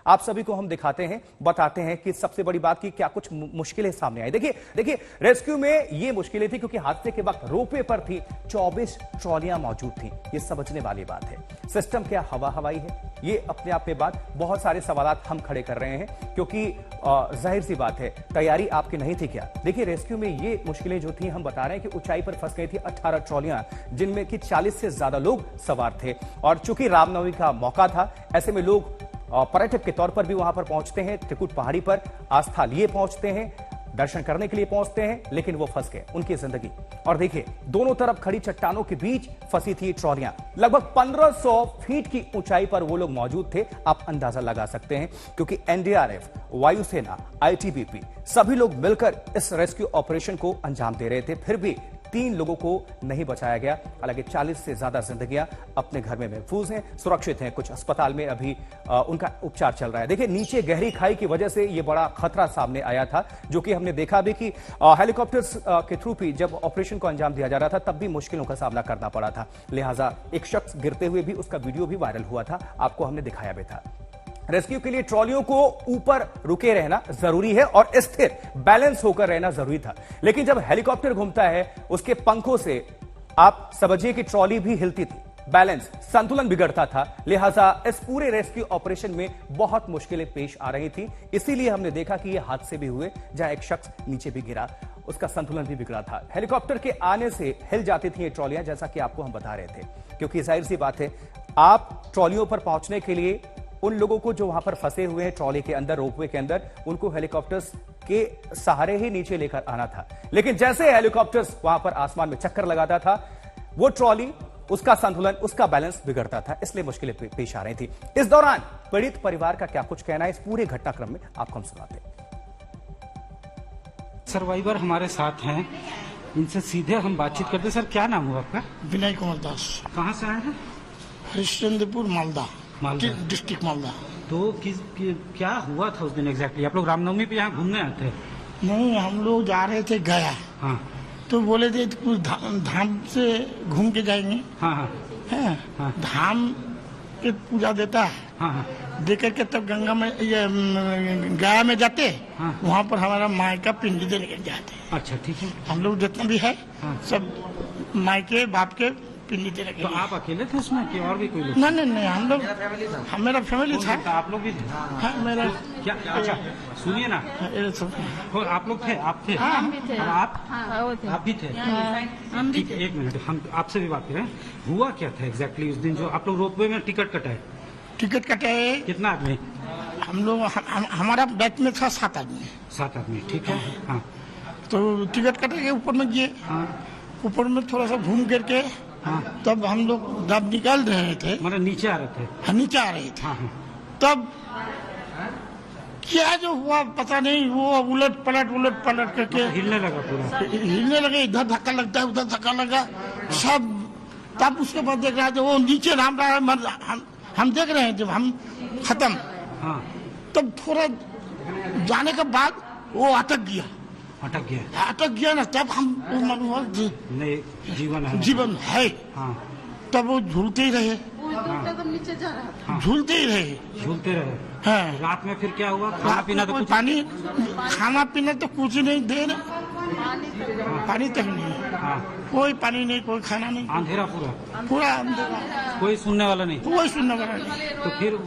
आप सभी को हम दिखाते हैं, बताते हैं कि सबसे बड़ी बात की क्या कुछ मुश्किलें सामने आई। देखिए रेस्क्यू में ये मुश्किलें थी क्योंकि हादसे के वक्त रोपवे पर थी 24 ट्रॉलियां मौजूद थी। ये समझने वाली बात है। सिस्टम क्या हवाई है? ये अपने आप में बात, बहुत सारे सवालात हम खड़े कर रहे हैं क्योंकि जाहिर सी बात है, तैयारी आपकी नहीं थी क्या? देखिए रेस्क्यू में ये मुश्किलें जो थी, हम बता रहे हैं कि ऊंचाई पर फंस गई थी 18 ट्रॉलियां, जिनमें कि 40 से ज्यादा लोग सवार थे। और चूंकि रामनवमी का मौका था, ऐसे में लोग पर्यटक के तौर पर भी वहां पर पहुंचते हैं, त्रिकुट पहाड़ी पर आस्था लिए पहुंचते हैं, दर्शन करने के लिए पहुंचते हैं, लेकिन वो फंस गए, उनकी जिंदगी। और देखिए दोनों तरफ खड़ी चट्टानों के बीच फंसी थी ट्रॉलियां। लगभग 1500 फीट की ऊंचाई पर वो लोग मौजूद थे। आप अंदाजा लगा सकते हैं क्योंकि एनडीआरएफ, वायुसेना, आईटीबीपी सभी लोग मिलकर इस रेस्क्यू ऑपरेशन को अंजाम दे रहे थे। फिर भी 3 लोगों को नहीं बचाया गया। हालांकि 40 से ज्यादा जिंदगियां अपने घर में महफूज हैं, सुरक्षित हैं। कुछ अस्पताल में अभी उनका उपचार चल रहा है। देखिए नीचे गहरी खाई की वजह से यह बड़ा खतरा सामने आया था, जो कि हमने देखा भी कि हेलीकॉप्टर्स के थ्रू भी जब ऑपरेशन को अंजाम दिया जा रहा था, तब भी मुश्किलों का सामना करना पड़ा था। लिहाजा एक शख्स गिरते हुए भी, उसका वीडियो भी वायरल हुआ था, आपको हमने दिखाया भी था। रेस्क्यू के लिए ट्रॉलियों को ऊपर रुके रहना जरूरी है और स्थिर बैलेंस होकर रहना जरूरी था। लेकिन जब हेलीकॉप्टर घूमता है, उसके पंखों से आप समझिए कि ट्रॉली भी हिलती थी, बैलेंस, संतुलन बिगड़ता था। लिहाजा इस पूरे रेस्क्यू ऑपरेशन में बहुत मुश्किलें पेश आ रही थी। इसीलिए हमने देखा कि यह हादसे भी हुए जहां एक शख्स नीचे भी गिरा, उसका संतुलन भी बिगड़ा था। हेलीकॉप्टर के आने से हिल जाती थी ये ट्रॉलियां, जैसा कि आपको हम बता रहे थे, क्योंकि जाहिर सी बात है, आप ट्रॉलियों पर पहुंचने के लिए उन लोगों को जो वहां पर फंसे हुए हैं ट्रॉली के अंदर, रोपवे के अंदर, उनको हेलीकॉप्टर्स के सहारे ही नीचे लेकर आना था। लेकिन जैसे हेलीकॉप्टर्स वहां पर आसमान में चक्कर लगाता था, वो ट्रॉली, उसका संतुलन, उसका बैलेंस बिगड़ता था। इसलिए मुश्किलें पेश आ रही थी। इस दौरान पीड़ित परिवार का क्या कुछ कहना है, इस पूरे घटनाक्रम में आपको हम सुनाते हैं। सर्वाइवर हमारे साथ हैं, इनसे सीधे हम बातचीत करते। सर क्या नाम हुआ आपका? विनय कुमार दास। कहाँ से आए हैं? हरिश्चंद्रपुर, मालदा डिस्ट्रिक्ट मालदा। तो क्या हुआ था उस दिन एग्जैक्टली? आप लोग रामनवमी पे यहाँ घूमने आए थे? नहीं, हम लोग जा रहे थे गया। हाँ। तो बोले थे कुछ धाम से घूम के जाएंगे। हाँ हाँ है हाँ। धाम के पूजा देता है। हाँ हाँ। दे करके तब गंगा में, ये गया में जाते। हाँ। वहाँ पर हमारा माई का पिंडी देने के जाते। अच्छा ठीक है। हम लोग जितना भी है, हाँ। सब माई के बाप के पिंडी देने के। तो आप अकेले थे उसमें कि और भी कोई लोग? नहीं, हम लोग, मेरा फैमिली था। आप लोग भी थे? हाँ, मेरा क्या? अच्छा सुनिए ना, आप लोग थे? आप थे? हाँ, हम भी थे। आप? हाँ, वो थे। आप भी थे? हम भी ठीक है, 1 मिनट, हम आपसे भी बात करें। हुआ क्या था एग्जैक्टली उस दिन जो आप लोग रोपवे में टिकट कटाए? टिकट कटाए। कितना आदमी? हम लोग, हमारा बैच में था 7 आदमी। 7 आदमी, ठीक है। हाँ। तो टिकट कटा के ऊपर में गए। हाँ। ऊपर में थोड़ा सा घूम करके, हाँ। तब हम लोग जब निकल रहे थे, मतलब नीचे आ रहे थे? हाँ, नीचे आ रहे थे। हाँ हाँ। तब क्या जो हुआ पता नहीं, वो उलट पलट करके हिलने लगा पूरा? हिलने लगे। इधर धक्का लगता है, उधर धक्का लगा सब। तब उसके बाद देख रहा था वो नीचे नाम रहा। हम देख रहे हैं जब हम खत्म। हाँ। तब थोड़ा जाने के बाद वो अटक गया ना। तब हम नहीं, जीवन है। हाँ। तब वो झूलते ही रहे। नीचे जा रहा था। झूलते ही रहे। हाँ। रात में फिर क्या हुआ? खाना पीना तो कुछ? खाना पीना तो कुछ नहीं, दे पानी तक नहीं। हाँ। कोई पानी नहीं, कोई खाना नहीं। अंधेरा पूरा अंधेरा। कोई सुनने वाला नहीं? कोई सुनने वाला नहीं। तो फिर